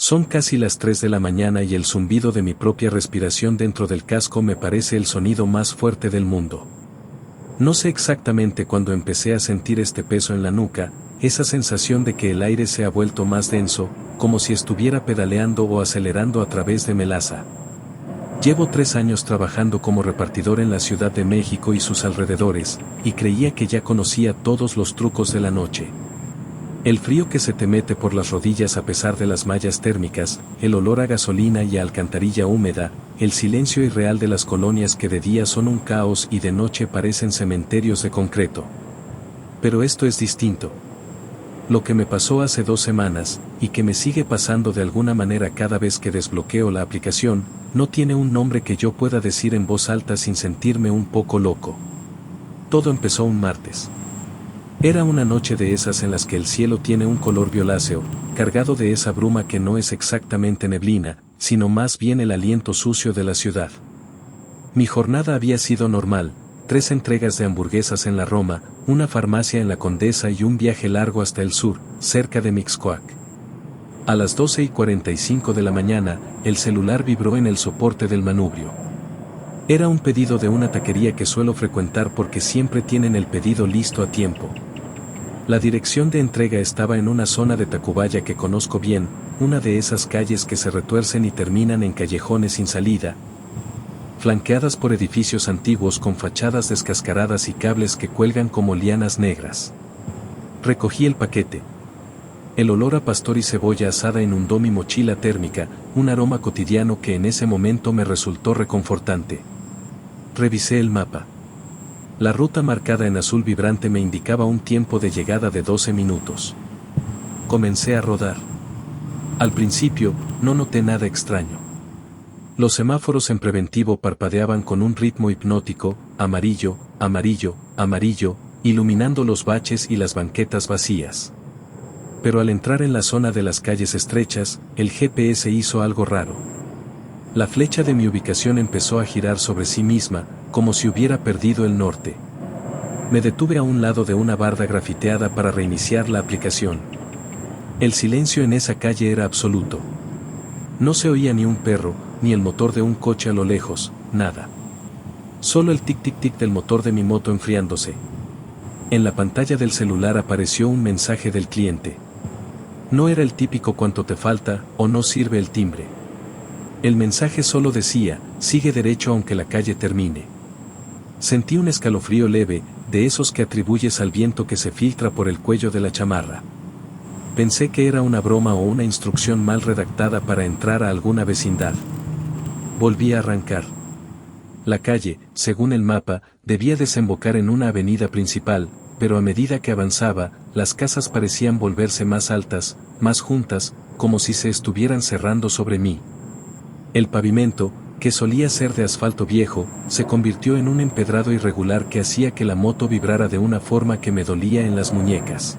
Son casi las 3 de la mañana y el zumbido de mi propia respiración dentro del casco me parece el sonido más fuerte del mundo. No sé exactamente cuándo empecé a sentir este peso en la nuca, esa sensación de que el aire se ha vuelto más denso, como si estuviera pedaleando o acelerando a través de melaza. Llevo 3 años trabajando como repartidor en la Ciudad de México y sus alrededores, y creía que ya conocía todos los trucos de la noche. El frío que se te mete por las rodillas a pesar de las mallas térmicas, el olor a gasolina y a alcantarilla húmeda, el silencio irreal de las colonias que de día son un caos y de noche parecen cementerios de concreto. Pero esto es distinto. Lo que me pasó hace 2 semanas, y que me sigue pasando de alguna manera cada vez que desbloqueo la aplicación, no tiene un nombre que yo pueda decir en voz alta sin sentirme un poco loco. Todo empezó un martes. Era una noche de esas en las que el cielo tiene un color violáceo, cargado de esa bruma que no es exactamente neblina, sino más bien el aliento sucio de la ciudad. Mi jornada había sido normal, 3 entregas de hamburguesas en la Roma, una farmacia en la Condesa y un viaje largo hasta el sur, cerca de Mixcoac. A las 12:45 de la mañana, el celular vibró en el soporte del manubrio. Era un pedido de una taquería que suelo frecuentar porque siempre tienen el pedido listo a tiempo. La dirección de entrega estaba en una zona de Tacubaya que conozco bien, una de esas calles que se retuercen y terminan en callejones sin salida, flanqueadas por edificios antiguos con fachadas descascaradas y cables que cuelgan como lianas negras. Recogí el paquete. El olor a pastor y cebolla asada inundó mi mochila térmica, un aroma cotidiano que en ese momento me resultó reconfortante. Revisé el mapa. La ruta marcada en azul vibrante me indicaba un tiempo de llegada de 12 minutos. Comencé a rodar. Al principio, no noté nada extraño. Los semáforos en preventivo parpadeaban con un ritmo hipnótico, amarillo, amarillo, amarillo, iluminando los baches y las banquetas vacías. Pero al entrar en la zona de las calles estrechas, el GPS hizo algo raro. La flecha de mi ubicación empezó a girar sobre sí misma, como si hubiera perdido el norte. Me detuve a un lado de una barda grafiteada para reiniciar la aplicación. El silencio en esa calle era absoluto. No se oía ni un perro, ni el motor de un coche a lo lejos, nada. Solo el tic-tic-tic del motor de mi moto enfriándose. En la pantalla del celular apareció un mensaje del cliente. No era el típico cuánto te falta, o no sirve el timbre. El mensaje solo decía, sigue derecho aunque la calle termine. Sentí un escalofrío leve, de esos que atribuyes al viento que se filtra por el cuello de la chamarra. Pensé que era una broma o una instrucción mal redactada para entrar a alguna vecindad. Volví a arrancar. La calle, según el mapa, debía desembocar en una avenida principal, pero a medida que avanzaba, las casas parecían volverse más altas, más juntas, como si se estuvieran cerrando sobre mí. El pavimento, que solía ser de asfalto viejo, se convirtió en un empedrado irregular que hacía que la moto vibrara de una forma que me dolía en las muñecas.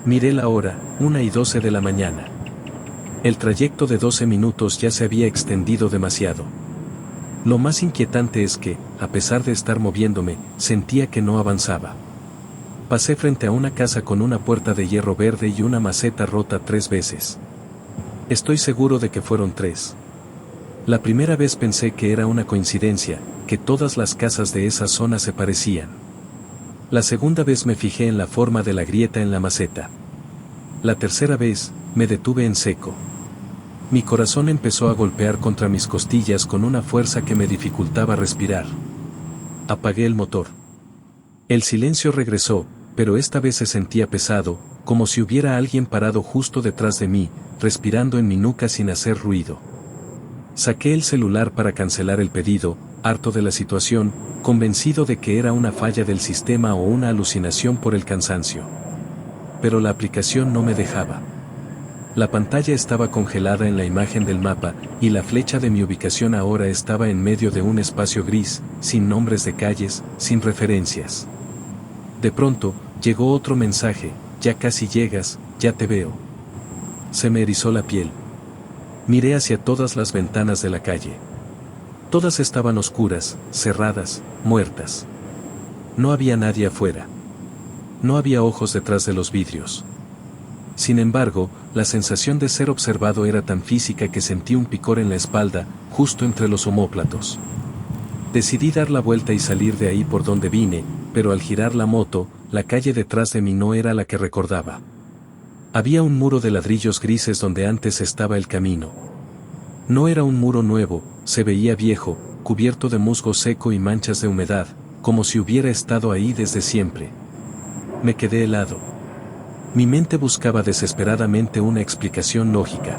Miré la hora, 1:12 de la mañana. El trayecto de 12 minutos ya se había extendido demasiado. Lo más inquietante es que, a pesar de estar moviéndome, sentía que no avanzaba. Pasé frente a una casa con una puerta de hierro verde y una maceta rota 3 veces. Estoy seguro de que fueron 3. La primera vez pensé que era una coincidencia, que todas las casas de esa zona se parecían. La segunda vez me fijé en la forma de la grieta en la maceta. La tercera vez, me detuve en seco. Mi corazón empezó a golpear contra mis costillas con una fuerza que me dificultaba respirar. Apagué el motor. El silencio regresó, pero esta vez se sentía pesado, como si hubiera alguien parado justo detrás de mí, respirando en mi nuca sin hacer ruido. Saqué el celular para cancelar el pedido, harto de la situación, convencido de que era una falla del sistema o una alucinación por el cansancio. Pero la aplicación no me dejaba. La pantalla estaba congelada en la imagen del mapa, y la flecha de mi ubicación ahora estaba en medio de un espacio gris, sin nombres de calles, sin referencias. De pronto, llegó otro mensaje, ya casi llegas, ya te veo. Se me erizó la piel. Miré hacia todas las ventanas de la calle. Todas estaban oscuras, cerradas, muertas. No había nadie afuera. No había ojos detrás de los vidrios. Sin embargo, la sensación de ser observado era tan física que sentí un picor en la espalda, justo entre los omóplatos. Decidí dar la vuelta y salir de ahí por donde vine, pero al girar la moto, la calle detrás de mí no era la que recordaba. Había un muro de ladrillos grises donde antes estaba el camino. No era un muro nuevo, se veía viejo, cubierto de musgo seco y manchas de humedad, como si hubiera estado ahí desde siempre. Me quedé helado. Mi mente buscaba desesperadamente una explicación lógica.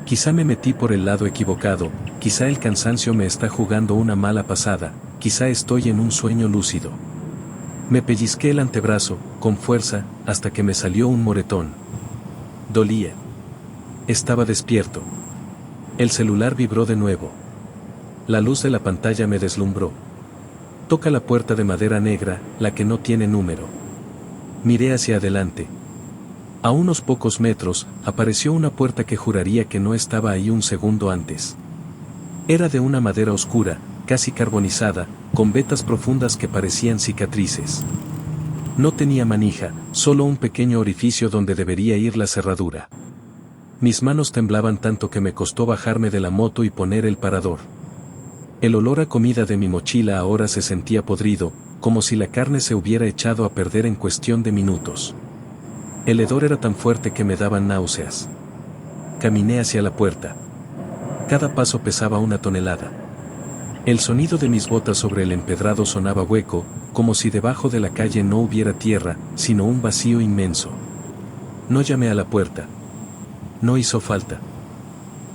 Quizá me metí por el lado equivocado, quizá el cansancio me está jugando una mala pasada, quizá estoy en un sueño lúcido. Me pellizqué el antebrazo, con fuerza, hasta que me salió un moretón. Dolía. Estaba despierto. El celular vibró de nuevo. La luz de la pantalla me deslumbró. Toca la puerta de madera negra, la que no tiene número. Miré hacia adelante. A unos pocos metros, apareció una puerta que juraría que no estaba ahí un segundo antes. Era de una madera oscura, casi carbonizada, con vetas profundas que parecían cicatrices. No tenía manija, solo un pequeño orificio donde debería ir la cerradura. Mis manos temblaban tanto que me costó bajarme de la moto y poner el parador. El olor a comida de mi mochila ahora se sentía podrido, como si la carne se hubiera echado a perder en cuestión de minutos. El hedor era tan fuerte que me daban náuseas. Caminé hacia la puerta. Cada paso pesaba 1 tonelada. El sonido de mis botas sobre el empedrado sonaba hueco, como si debajo de la calle no hubiera tierra, sino un vacío inmenso. No llamé a la puerta. No hizo falta.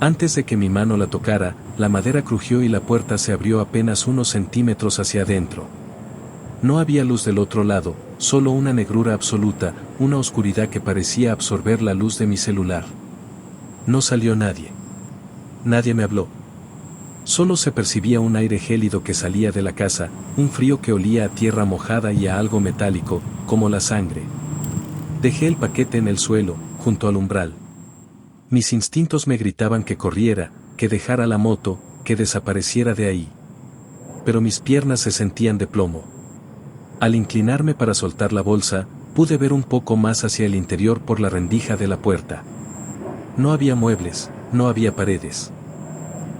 Antes de que mi mano la tocara, la madera crujió y la puerta se abrió apenas unos centímetros hacia adentro. No había luz del otro lado, solo una negrura absoluta, una oscuridad que parecía absorber la luz de mi celular. No salió nadie. Nadie me habló. Solo se percibía un aire gélido que salía de la casa, un frío que olía a tierra mojada y a algo metálico, como la sangre. Dejé el paquete en el suelo, junto al umbral. Mis instintos me gritaban que corriera, que dejara la moto, que desapareciera de ahí. Pero mis piernas se sentían de plomo. Al inclinarme para soltar la bolsa, pude ver un poco más hacia el interior por la rendija de la puerta. No había muebles, no había paredes.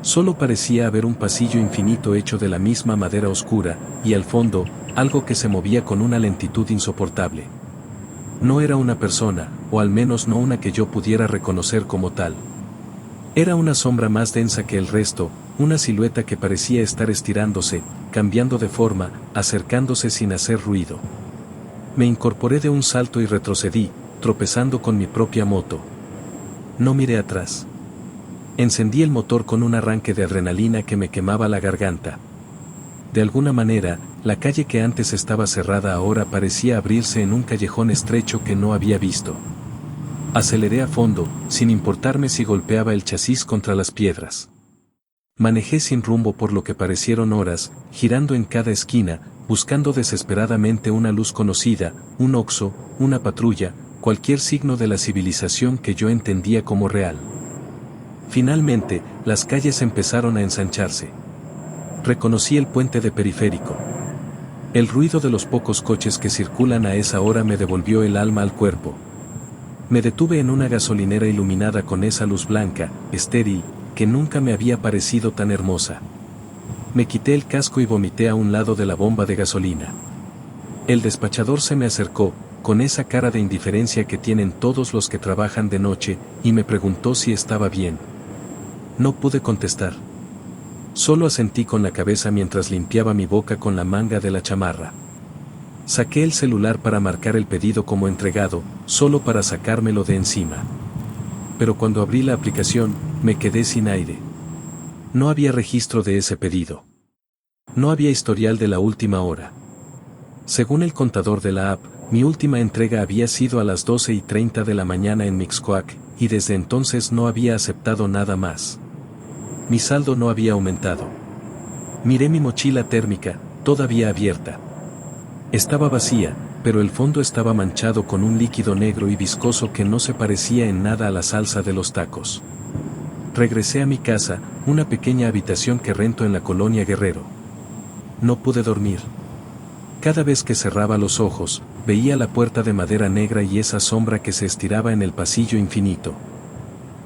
Solo parecía haber un pasillo infinito hecho de la misma madera oscura, y al fondo, algo que se movía con una lentitud insoportable. No era una persona, o al menos no una que yo pudiera reconocer como tal. Era una sombra más densa que el resto, una silueta que parecía estar estirándose, cambiando de forma, acercándose sin hacer ruido. Me incorporé de un salto y retrocedí, tropezando con mi propia moto. No miré atrás. Encendí el motor con un arranque de adrenalina que me quemaba la garganta. De alguna manera, la calle que antes estaba cerrada ahora parecía abrirse en un callejón estrecho que no había visto. Aceleré a fondo, sin importarme si golpeaba el chasis contra las piedras. Manejé sin rumbo por lo que parecieron horas, girando en cada esquina, buscando desesperadamente una luz conocida, un Oxxo, una patrulla, cualquier signo de la civilización que yo entendía como real. Finalmente, las calles empezaron a ensancharse. Reconocí el puente de Periférico. El ruido de los pocos coches que circulan a esa hora me devolvió el alma al cuerpo. Me detuve en una gasolinera iluminada con esa luz blanca, estéril, que nunca me había parecido tan hermosa. Me quité el casco y vomité a un lado de la bomba de gasolina. El despachador se me acercó, con esa cara de indiferencia que tienen todos los que trabajan de noche, y me preguntó si estaba bien. No pude contestar. Solo asentí con la cabeza mientras limpiaba mi boca con la manga de la chamarra. Saqué el celular para marcar el pedido como entregado, solo para sacármelo de encima. Pero cuando abrí la aplicación, me quedé sin aire. No había registro de ese pedido. No había historial de la última hora. Según el contador de la app, mi última entrega había sido a las 12:30 de la mañana en Mixcoac, y desde entonces no había aceptado nada más. Mi saldo no había aumentado. Miré mi mochila térmica, todavía abierta. Estaba vacía, pero el fondo estaba manchado con un líquido negro y viscoso que no se parecía en nada a la salsa de los tacos. Regresé a mi casa, una pequeña habitación que rento en la colonia Guerrero. No pude dormir. Cada vez que cerraba los ojos, veía la puerta de madera negra y esa sombra que se estiraba en el pasillo infinito.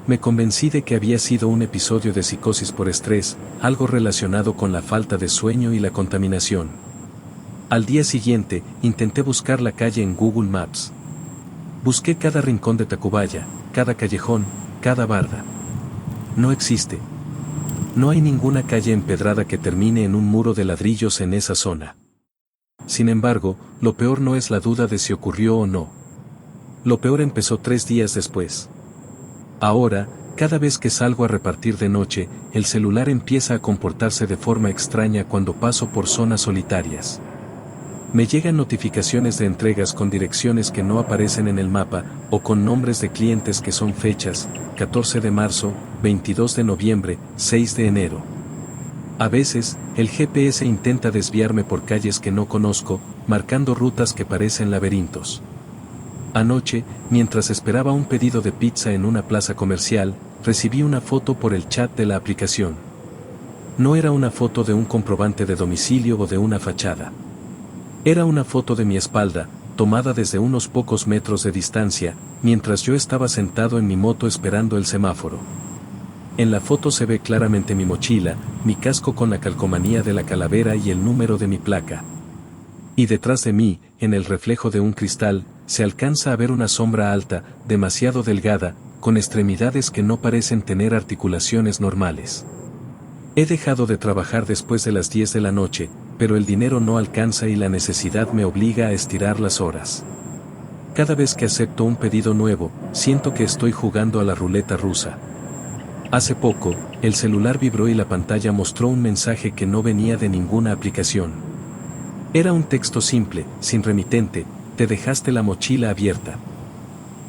Me convencí de que había sido un episodio de psicosis por estrés, algo relacionado con la falta de sueño y la contaminación. Al día siguiente, intenté buscar la calle en Google Maps. Busqué cada rincón de Tacubaya, cada callejón, cada barda. No existe. No hay ninguna calle empedrada que termine en un muro de ladrillos en esa zona. Sin embargo, lo peor no es la duda de si ocurrió o no. Lo peor empezó 3 días después. Ahora, cada vez que salgo a repartir de noche, el celular empieza a comportarse de forma extraña cuando paso por zonas solitarias. Me llegan notificaciones de entregas con direcciones que no aparecen en el mapa, o con nombres de clientes que son fechas, 14 de marzo, 22 de noviembre, 6 de enero. A veces, el GPS intenta desviarme por calles que no conozco, marcando rutas que parecen laberintos. Anoche, mientras esperaba un pedido de pizza en una plaza comercial, recibí una foto por el chat de la aplicación. No era una foto de un comprobante de domicilio o de una fachada. Era una foto de mi espalda, tomada desde unos pocos metros de distancia, mientras yo estaba sentado en mi moto esperando el semáforo. En la foto se ve claramente mi mochila, mi casco con la calcomanía de la calavera y el número de mi placa. Y detrás de mí, en el reflejo de un cristal, se alcanza a ver una sombra alta, demasiado delgada, con extremidades que no parecen tener articulaciones normales. He dejado de trabajar después de las 10 de la noche, pero el dinero no alcanza y la necesidad me obliga a estirar las horas. Cada vez que acepto un pedido nuevo, siento que estoy jugando a la ruleta rusa. Hace poco, el celular vibró y la pantalla mostró un mensaje que no venía de ninguna aplicación. Era un texto simple, sin remitente: te dejaste la mochila abierta.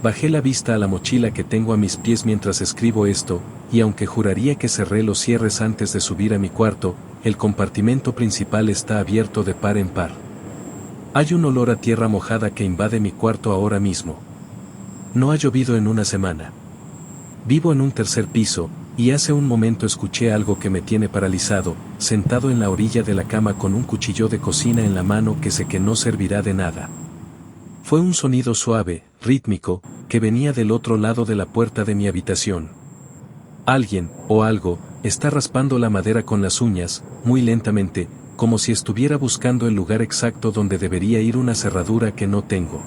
Bajé la vista a la mochila que tengo a mis pies mientras escribo esto, y aunque juraría que cerré los cierres antes de subir a mi cuarto, el compartimento principal está abierto de par en par. Hay un olor a tierra mojada que invade mi cuarto ahora mismo. No ha llovido en una semana. Vivo en un 3er piso, y hace un momento escuché algo que me tiene paralizado, sentado en la orilla de la cama con un cuchillo de cocina en la mano que sé que no servirá de nada. Fue un sonido suave, rítmico, que venía del otro lado de la puerta de mi habitación. Alguien, o algo, está raspando la madera con las uñas, muy lentamente, como si estuviera buscando el lugar exacto donde debería ir una cerradura que no tengo.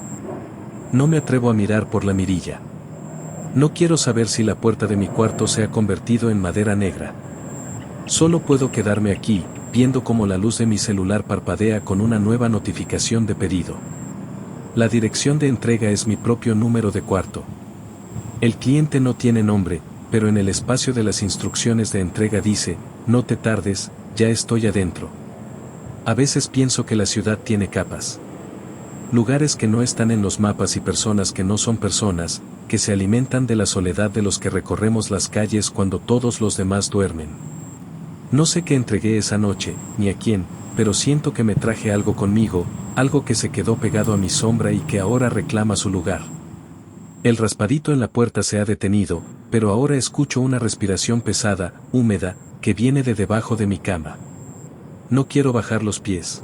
No me atrevo a mirar por la mirilla. No quiero saber si la puerta de mi cuarto se ha convertido en madera negra. Solo puedo quedarme aquí, viendo cómo la luz de mi celular parpadea con una nueva notificación de pedido. La dirección de entrega es mi propio número de cuarto. El cliente no tiene nombre, pero en el espacio de las instrucciones de entrega dice: no te tardes, ya estoy adentro. A veces pienso que la ciudad tiene capas. Lugares que no están en los mapas y personas que no son personas, que se alimentan de la soledad de los que recorremos las calles cuando todos los demás duermen. No sé qué entregué esa noche, ni a quién, pero siento que me traje algo conmigo, algo que se quedó pegado a mi sombra y que ahora reclama su lugar. El raspadito en la puerta se ha detenido, pero ahora escucho una respiración pesada, húmeda, que viene de debajo de mi cama. No quiero bajar los pies.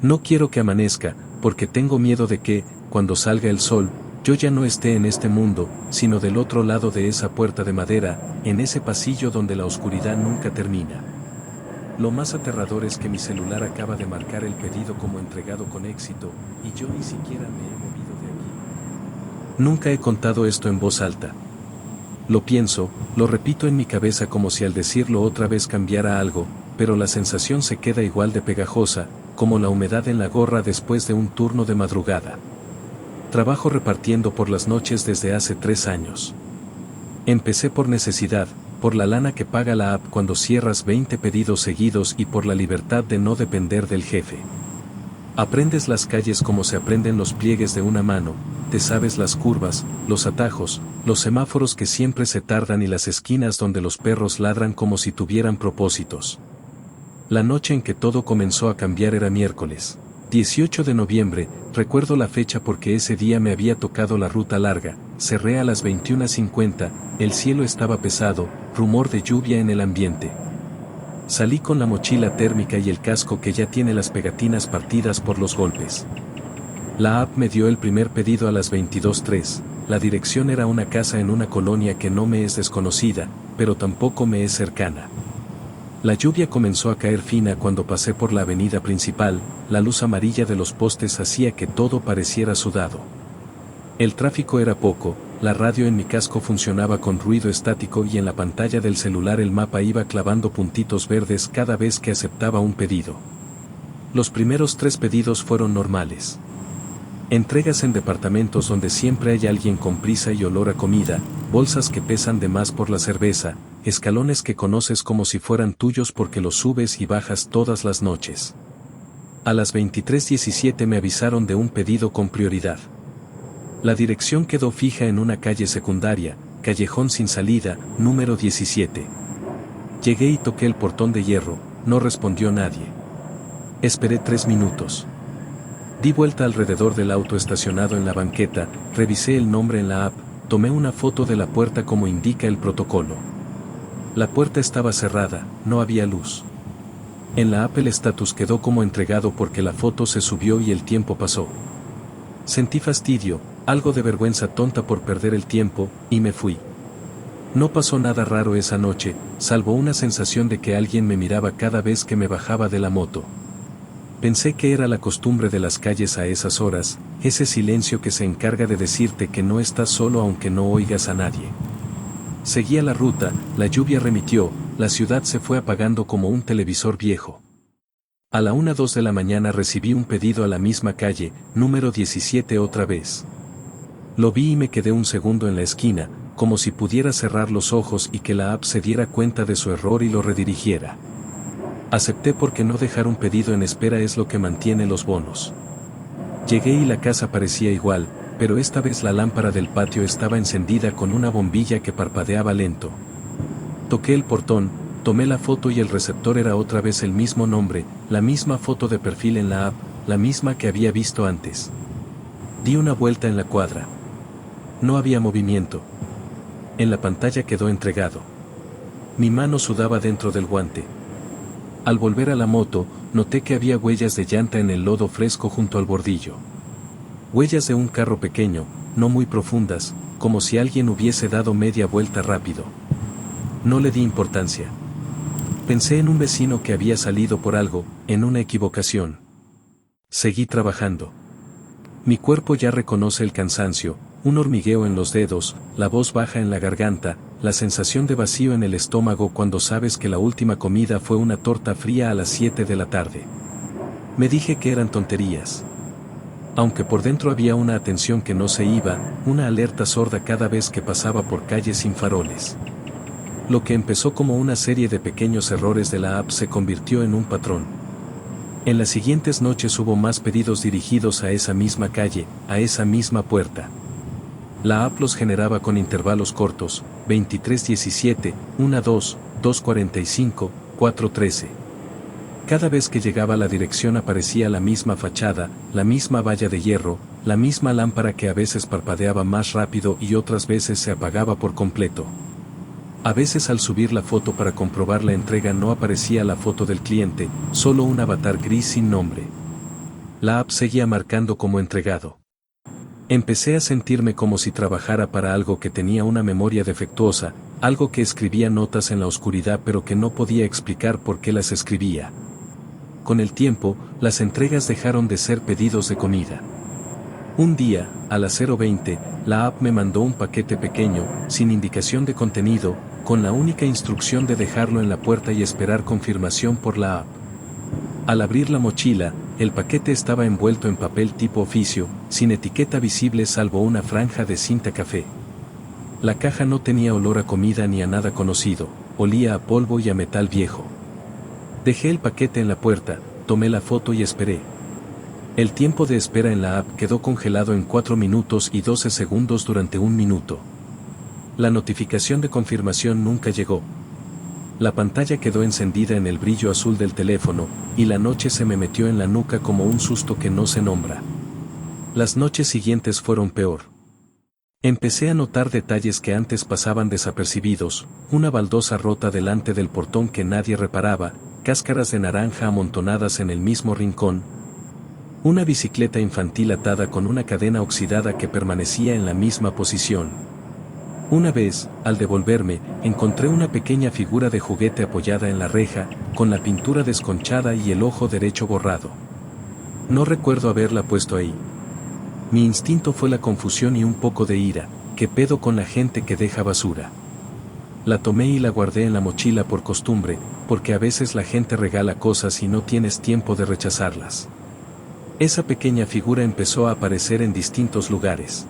No quiero que amanezca, porque tengo miedo de que, cuando salga el sol, yo ya no esté en este mundo, sino del otro lado de esa puerta de madera, en ese pasillo donde la oscuridad nunca termina. Lo más aterrador es que mi celular acaba de marcar el pedido como entregado con éxito, y yo ni siquiera me he movido de aquí. Nunca he contado esto en voz alta. Lo pienso, lo repito en mi cabeza como si al decirlo otra vez cambiara algo, pero la sensación se queda igual de pegajosa, como la humedad en la gorra después de un turno de madrugada. Trabajo repartiendo por las noches desde hace 3 años. Empecé por necesidad, por la lana que paga la app cuando cierras 20 pedidos seguidos y por la libertad de no depender del jefe. Aprendes las calles como se aprenden los pliegues de una mano, te sabes las curvas, los atajos, los semáforos que siempre se tardan y las esquinas donde los perros ladran como si tuvieran propósitos. La noche en que todo comenzó a cambiar era miércoles, 18 de noviembre, recuerdo la fecha porque ese día me había tocado la ruta larga, cerré a las 21:50, el cielo estaba pesado, rumor de lluvia en el ambiente. Salí con la mochila térmica y el casco que ya tiene las pegatinas partidas por los golpes. La app me dio el primer pedido a las 22:03, la dirección era una casa en una colonia que no me es desconocida, pero tampoco me es cercana. La lluvia comenzó a caer fina cuando pasé por la avenida principal, la luz amarilla de los postes hacía que todo pareciera sudado. El tráfico era poco, la radio en mi casco funcionaba con ruido estático y en la pantalla del celular el mapa iba clavando puntitos verdes cada vez que aceptaba un pedido. Los primeros 3 pedidos fueron normales. Entregas en departamentos donde siempre hay alguien con prisa y olor a comida, bolsas que pesan de más por la cerveza, escalones que conoces como si fueran tuyos porque los subes y bajas todas las noches. A las 23:17 me avisaron de un pedido con prioridad. La dirección quedó fija en una calle secundaria, callejón sin salida, número 17. Llegué y toqué el portón de hierro, no respondió nadie. Esperé 3 minutos. Di vuelta alrededor del auto estacionado en la banqueta, revisé el nombre en la app, tomé una foto de la puerta como indica el protocolo. La puerta estaba cerrada, no había luz. En la app el estatus quedó como entregado porque la foto se subió y el tiempo pasó. Sentí fastidio, algo de vergüenza tonta por perder el tiempo, y me fui. No pasó nada raro esa noche, salvo una sensación de que alguien me miraba cada vez que me bajaba de la moto. Pensé que era la costumbre de las calles a esas horas, ese silencio que se encarga de decirte que no estás solo aunque no oigas a nadie. Seguía la ruta, la lluvia remitió, la ciudad se fue apagando como un televisor viejo. A la 1:02 de la mañana recibí un pedido a la misma calle, número 17 otra vez. Lo vi y me quedé un segundo en la esquina, como si pudiera cerrar los ojos y que la app se diera cuenta de su error y lo redirigiera. Acepté porque no dejar un pedido en espera es lo que mantiene los bonos. Llegué y la casa parecía igual, pero esta vez la lámpara del patio estaba encendida con una bombilla que parpadeaba lento. Toqué el portón, tomé la foto y el receptor era otra vez el mismo nombre, la misma foto de perfil en la app, la misma que había visto antes. Di una vuelta en la cuadra. No había movimiento. En la pantalla quedó entregado. Mi mano sudaba dentro del guante. Al volver a la moto, noté que había huellas de llanta en el lodo fresco junto al bordillo. Huellas de un carro pequeño, no muy profundas, como si alguien hubiese dado media vuelta rápido. No le di importancia. Pensé en un vecino que había salido por algo, en una equivocación. Seguí trabajando. Mi cuerpo ya reconoce el cansancio, un hormigueo en los dedos, la voz baja en la garganta, la sensación de vacío en el estómago cuando sabes que la última comida fue una torta fría a las 7 de la tarde. Me dije que eran tonterías. Aunque por dentro había una atención que no se iba, una alerta sorda cada vez que pasaba por calles sin faroles. Lo que empezó como una serie de pequeños errores de la app se convirtió en un patrón. En las siguientes noches hubo más pedidos dirigidos a esa misma calle, a esa misma puerta. La app los generaba con intervalos cortos, 23:17, 1:02, 2:45, 4:13. Cada vez que llegaba a la dirección aparecía la misma fachada, la misma valla de hierro, la misma lámpara que a veces parpadeaba más rápido y otras veces se apagaba por completo. A veces al subir la foto para comprobar la entrega no aparecía la foto del cliente, solo un avatar gris sin nombre. La app seguía marcando como entregado. Empecé a sentirme como si trabajara para algo que tenía una memoria defectuosa, algo que escribía notas en la oscuridad pero que no podía explicar por qué las escribía. Con el tiempo, las entregas dejaron de ser pedidos de comida. Un día, a las 0:20, la app me mandó un paquete pequeño, sin indicación de contenido, con la única instrucción de dejarlo en la puerta y esperar confirmación por la app. Al abrir la mochila, el paquete estaba envuelto en papel tipo oficio, sin etiqueta visible salvo una franja de cinta café. La caja no tenía olor a comida ni a nada conocido, olía a polvo y a metal viejo. Dejé el paquete en la puerta, tomé la foto y esperé. El tiempo de espera en la app quedó congelado en 4 minutos y 12 segundos durante 1 minuto. La notificación de confirmación nunca llegó. La pantalla quedó encendida en el brillo azul del teléfono, y la noche se me metió en la nuca como un susto que no se nombra. Las noches siguientes fueron peor. Empecé a notar detalles que antes pasaban desapercibidos, una baldosa rota delante del portón que nadie reparaba, cáscaras de naranja amontonadas en el mismo rincón. Una bicicleta infantil atada con una cadena oxidada que permanecía en la misma posición. Una vez, al devolverme, encontré una pequeña figura de juguete apoyada en la reja, con la pintura desconchada y el ojo derecho borrado. No recuerdo haberla puesto ahí. Mi instinto fue la confusión y un poco de ira. ¿Qué pedo con la gente que deja basura? La tomé y la guardé en la mochila por costumbre, porque a veces la gente regala cosas y no tienes tiempo de rechazarlas. Esa pequeña figura empezó a aparecer en distintos lugares.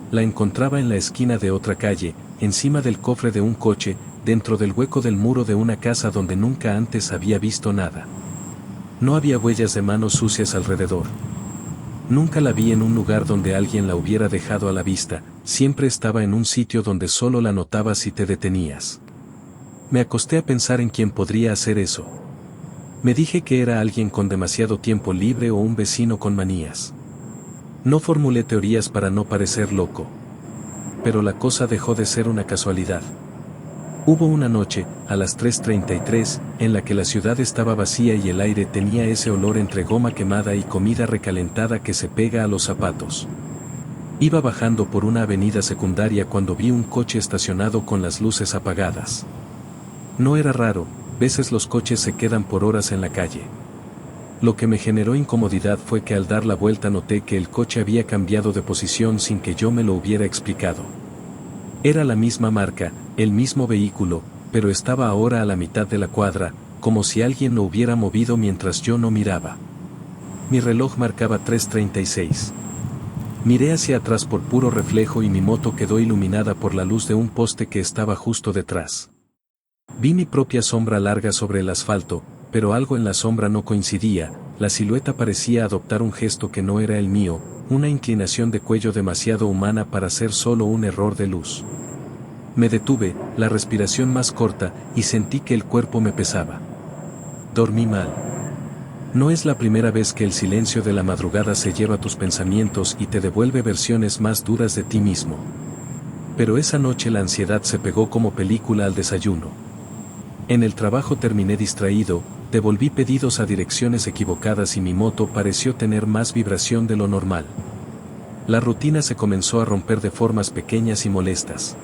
La encontraba en la esquina de otra calle, encima del cofre de un coche, dentro del hueco del muro de una casa donde nunca antes había visto nada. No había huellas de manos sucias alrededor. Nunca la vi en un lugar donde alguien la hubiera dejado a la vista, siempre estaba en un sitio donde solo la notabas si te detenías. Me acosté a pensar en quién podría hacer eso. Me dije que era alguien con demasiado tiempo libre o un vecino con manías. No formulé teorías para no parecer loco. Pero la cosa dejó de ser una casualidad. Hubo una noche, a las 3:33, en la que la ciudad estaba vacía y el aire tenía ese olor entre goma quemada y comida recalentada que se pega a los zapatos. Iba bajando por una avenida secundaria cuando vi un coche estacionado con las luces apagadas. No era raro, veces los coches se quedan por horas en la calle. Lo que me generó incomodidad fue que al dar la vuelta noté que el coche había cambiado de posición sin que yo me lo hubiera explicado. Era la misma marca, el mismo vehículo, pero estaba ahora a la mitad de la cuadra, como si alguien lo hubiera movido mientras yo no miraba. Mi reloj marcaba 3:36. Miré hacia atrás por puro reflejo y mi moto quedó iluminada por la luz de un poste que estaba justo detrás. Vi mi propia sombra larga sobre el asfalto, pero algo en la sombra no coincidía, la silueta parecía adoptar un gesto que no era el mío, una inclinación de cuello demasiado humana para ser solo un error de luz. Me detuve, la respiración más corta, y sentí que el cuerpo me pesaba. Dormí mal. No es la primera vez que el silencio de la madrugada se lleva tus pensamientos y te devuelve versiones más duras de ti mismo. Pero esa noche la ansiedad se pegó como película al desayuno. En el trabajo terminé distraído, devolví pedidos a direcciones equivocadas y mi moto pareció tener más vibración de lo normal. La rutina se comenzó a romper de formas pequeñas y molestas.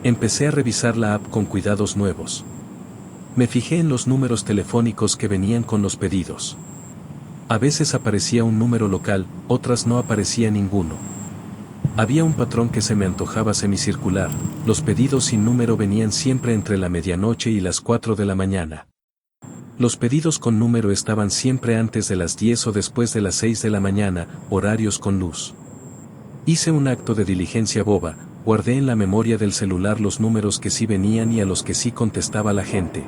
Empecé a revisar la app con cuidados nuevos. Me fijé en los números telefónicos que venían con los pedidos. A veces aparecía un número local, otras no aparecía ninguno. Había un patrón que se me antojaba semicircular, los pedidos sin número venían siempre entre la medianoche y las 4 de la mañana. Los pedidos con número estaban siempre antes de las 10 o después de las 6 de la mañana, horarios con luz. Hice un acto de diligencia boba, guardé en la memoria del celular los números que sí venían y a los que sí contestaba la gente.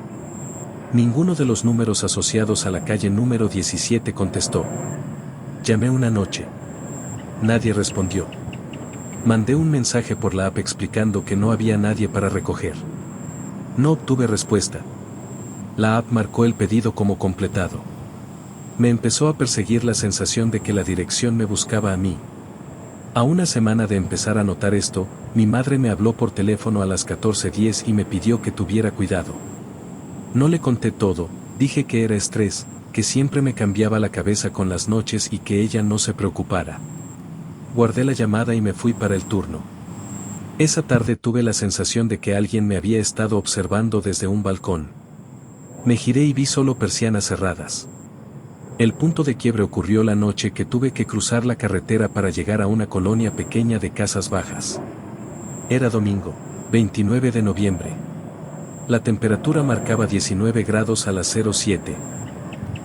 Ninguno de los números asociados a la calle número 17 contestó. Llamé una noche. Nadie respondió. Mandé un mensaje por la app explicando que no había nadie para recoger. No obtuve respuesta. La app marcó el pedido como completado. Me empezó a perseguir la sensación de que la dirección me buscaba a mí. A una semana de empezar a notar esto, mi madre me habló por teléfono a las 14:10 y me pidió que tuviera cuidado. No le conté todo, dije que era estrés, que siempre me cambiaba la cabeza con las noches y que ella no se preocupara. Guardé la llamada y me fui para el turno. Esa tarde tuve la sensación de que alguien me había estado observando desde un balcón. Me giré y vi solo persianas cerradas. El punto de quiebre ocurrió la noche que tuve que cruzar la carretera para llegar a una colonia pequeña de casas bajas. Era domingo, 29 de noviembre. La temperatura marcaba 19 grados a las 07.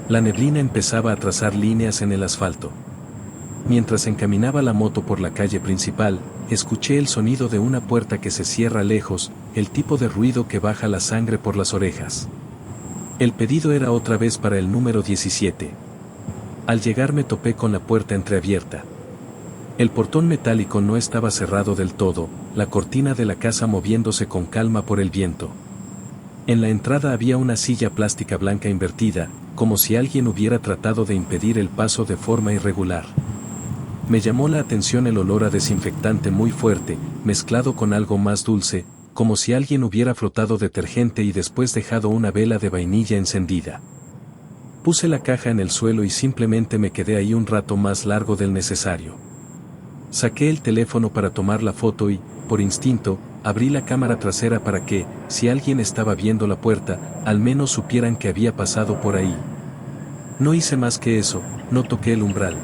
La neblina empezaba a trazar líneas en el asfalto. Mientras encaminaba la moto por la calle principal, escuché el sonido de una puerta que se cierra lejos, el tipo de ruido que baja la sangre por las orejas. El pedido era otra vez para el número 17. Al llegar me topé con la puerta entreabierta. El portón metálico no estaba cerrado del todo, la cortina de la casa moviéndose con calma por el viento. En la entrada había una silla plástica blanca invertida, como si alguien hubiera tratado de impedir el paso de forma irregular. Me llamó la atención el olor a desinfectante muy fuerte, mezclado con algo más dulce, como si alguien hubiera frotado detergente y después dejado una vela de vainilla encendida. Puse la caja en el suelo y simplemente me quedé ahí un rato más largo del necesario. Saqué el teléfono para tomar la foto y, por instinto, abrí la cámara trasera para que, si alguien estaba viendo la puerta, al menos supieran que había pasado por ahí. No hice más que eso, no toqué el umbral.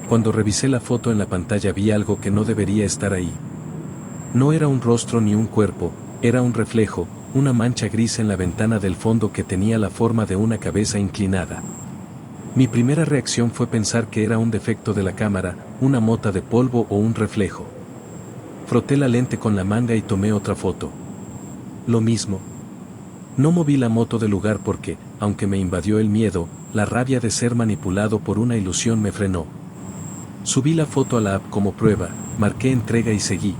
Cuando revisé la foto en la pantalla vi algo que no debería estar ahí. No era un rostro ni un cuerpo, era un reflejo, una mancha gris en la ventana del fondo que tenía la forma de una cabeza inclinada. Mi primera reacción fue pensar que era un defecto de la cámara, una mota de polvo o un reflejo. Froté la lente con la manga y tomé otra foto. Lo mismo. No moví la moto del lugar porque, aunque me invadió el miedo, la rabia de ser manipulado por una ilusión me frenó. Subí la foto a la app como prueba, marqué entrega y seguí.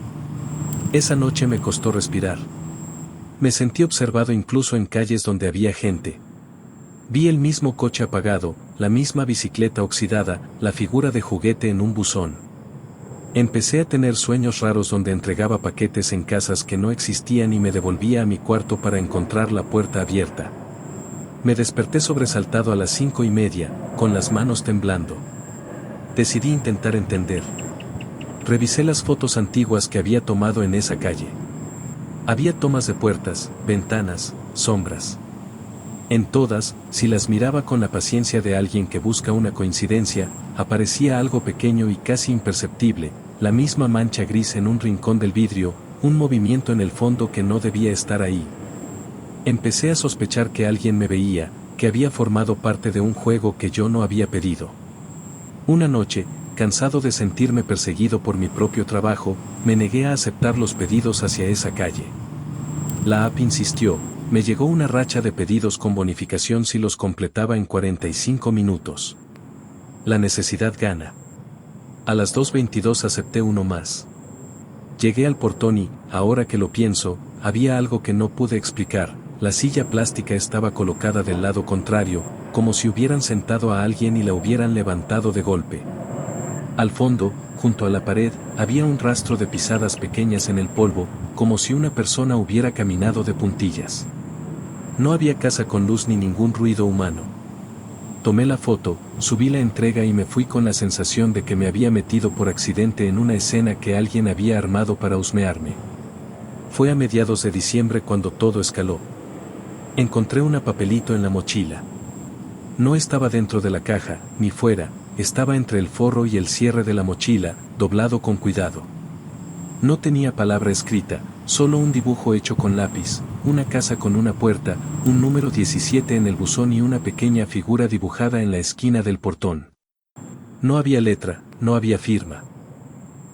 Esa noche me costó respirar. Me sentí observado incluso en calles donde había gente. Vi el mismo coche apagado, la misma bicicleta oxidada, la figura de juguete en un buzón. Empecé a tener sueños raros donde entregaba paquetes en casas que no existían y me devolvía a mi cuarto para encontrar la puerta abierta. Me desperté sobresaltado a las 5:30, con las manos temblando. Decidí intentar entender. Revisé las fotos antiguas que había tomado en esa calle. Había tomas de puertas, ventanas, sombras. En todas, si las miraba con la paciencia de alguien que busca una coincidencia, aparecía algo pequeño y casi imperceptible, la misma mancha gris en un rincón del vidrio, un movimiento en el fondo que no debía estar ahí. Empecé a sospechar que alguien me veía, que había formado parte de un juego que yo no había pedido. Una noche, cansado de sentirme perseguido por mi propio trabajo, me negué a aceptar los pedidos hacia esa calle. La app insistió, me llegó una racha de pedidos con bonificación si los completaba en 45 minutos. La necesidad gana. A las 2:22 acepté uno más. Llegué al portón y, ahora que lo pienso, había algo que no pude explicar. La silla plástica estaba colocada del lado contrario, como si hubieran sentado a alguien y la hubieran levantado de golpe. Al fondo, junto a la pared, había un rastro de pisadas pequeñas en el polvo, como si una persona hubiera caminado de puntillas. No había casa con luz ni ningún ruido humano. Tomé la foto, subí la entrega y me fui con la sensación de que me había metido por accidente en una escena que alguien había armado para husmearme. Fue a mediados de diciembre cuando todo escaló. Encontré un papelito en la mochila. No estaba dentro de la caja, ni fuera, estaba entre el forro y el cierre de la mochila, doblado con cuidado. No tenía palabra escrita, solo un dibujo hecho con lápiz, una casa con una puerta, un número 17 en el buzón y una pequeña figura dibujada en la esquina del portón. No había letra, no había firma.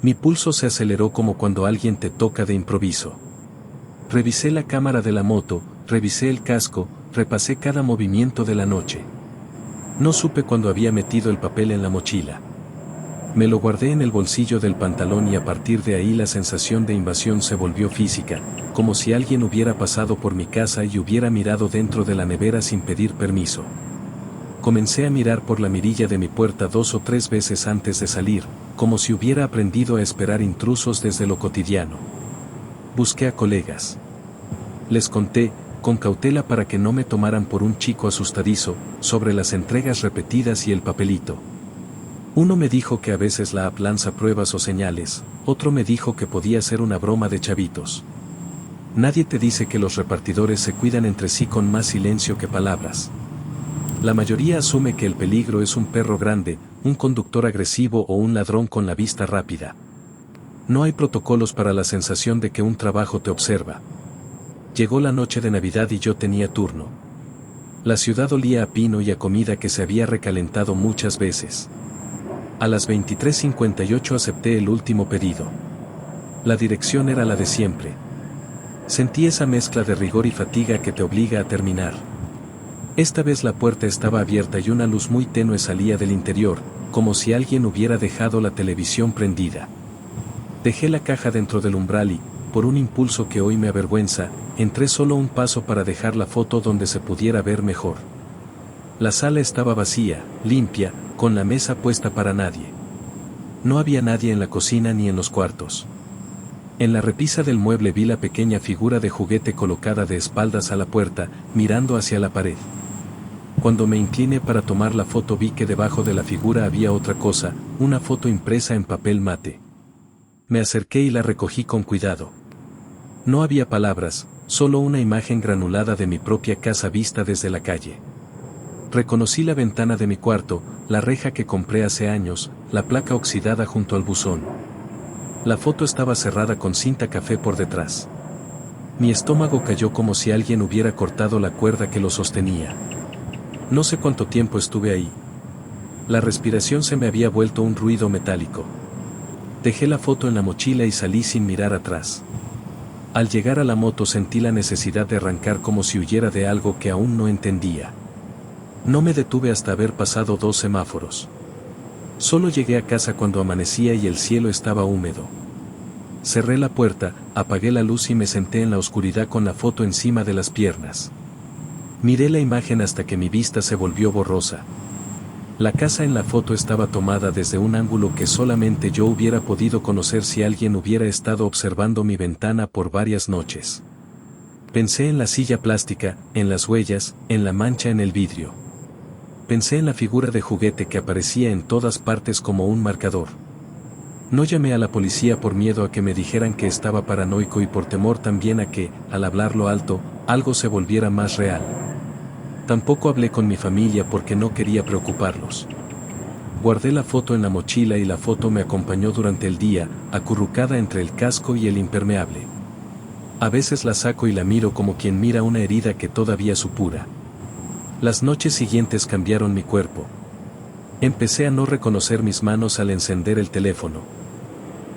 Mi pulso se aceleró como cuando alguien te toca de improviso. Revisé la cámara de la moto, revisé el casco, repasé cada movimiento de la noche. No supe cuándo había metido el papel en la mochila. Me lo guardé en el bolsillo del pantalón y a partir de ahí la sensación de invasión se volvió física, como si alguien hubiera pasado por mi casa y hubiera mirado dentro de la nevera sin pedir permiso. Comencé a mirar por la mirilla de mi puerta 2 o 3 veces antes de salir, como si hubiera aprendido a esperar intrusos desde lo cotidiano. Busqué a colegas. Les conté, con cautela para que no me tomaran por un chico asustadizo, sobre las entregas repetidas y el papelito. Uno me dijo que a veces la app lanza pruebas o señales, otro me dijo que podía ser una broma de chavitos. Nadie te dice que los repartidores se cuidan entre sí con más silencio que palabras. La mayoría asume que el peligro es un perro grande, un conductor agresivo o un ladrón con la vista rápida. No hay protocolos para la sensación de que un trabajo te observa. Llegó la noche de Navidad y yo tenía turno. La ciudad olía a pino y a comida que se había recalentado muchas veces. A las 23:58 acepté el último pedido. La dirección era la de siempre. Sentí esa mezcla de rigor y fatiga que te obliga a terminar. Esta vez la puerta estaba abierta y una luz muy tenue salía del interior, como si alguien hubiera dejado la televisión prendida. Dejé la caja dentro del umbral y, por un impulso que hoy me avergüenza, entré solo un paso para dejar la foto donde se pudiera ver mejor. La sala estaba vacía, limpia, con la mesa puesta para nadie. No había nadie en la cocina ni en los cuartos. En la repisa del mueble vi la pequeña figura de juguete colocada de espaldas a la puerta, mirando hacia la pared. Cuando me incliné para tomar la foto vi que debajo de la figura había otra cosa, una foto impresa en papel mate. Me acerqué y la recogí con cuidado. No había palabras, solo una imagen granulada de mi propia casa vista desde la calle. Reconocí la ventana de mi cuarto, la reja que compré hace años, la placa oxidada junto al buzón. La foto estaba cerrada con cinta café por detrás. Mi estómago cayó como si alguien hubiera cortado la cuerda que lo sostenía. No sé cuánto tiempo estuve ahí. La respiración se me había vuelto un ruido metálico. Dejé la foto en la mochila y salí sin mirar atrás. Al llegar a la moto sentí la necesidad de arrancar como si huyera de algo que aún no entendía. No me detuve hasta haber pasado 2 semáforos. Solo llegué a casa cuando amanecía y el cielo estaba húmedo. Cerré la puerta, apagué la luz y me senté en la oscuridad con la foto encima de las piernas. Miré la imagen hasta que mi vista se volvió borrosa. La casa en la foto estaba tomada desde un ángulo que solamente yo hubiera podido conocer si alguien hubiera estado observando mi ventana por varias noches. Pensé en la silla plástica, en las huellas, en la mancha en el vidrio. Pensé en la figura de juguete que aparecía en todas partes como un marcador. No llamé a la policía por miedo a que me dijeran que estaba paranoico y por temor también a que, al hablarlo alto, algo se volviera más real. Tampoco hablé con mi familia porque no quería preocuparlos. Guardé la foto en la mochila y la foto me acompañó durante el día, acurrucada entre el casco y el impermeable. A veces la saco y la miro como quien mira una herida que todavía supura. Las noches siguientes cambiaron mi cuerpo. Empecé a no reconocer mis manos al encender el teléfono.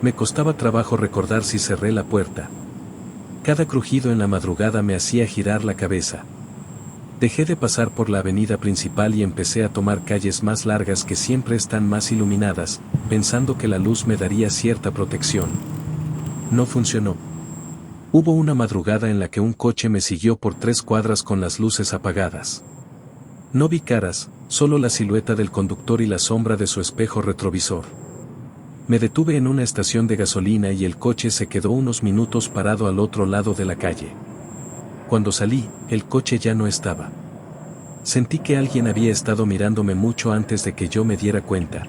Me costaba trabajo recordar si cerré la puerta. Cada crujido en la madrugada me hacía girar la cabeza. Dejé de pasar por la avenida principal y empecé a tomar calles más largas que siempre están más iluminadas, pensando que la luz me daría cierta protección. No funcionó. Hubo una madrugada en la que un coche me siguió por 3 cuadras con las luces apagadas. No vi caras, solo la silueta del conductor y la sombra de su espejo retrovisor. Me detuve en una estación de gasolina y el coche se quedó unos minutos parado al otro lado de la calle. Cuando salí, el coche ya no estaba. Sentí que alguien había estado mirándome mucho antes de que yo me diera cuenta.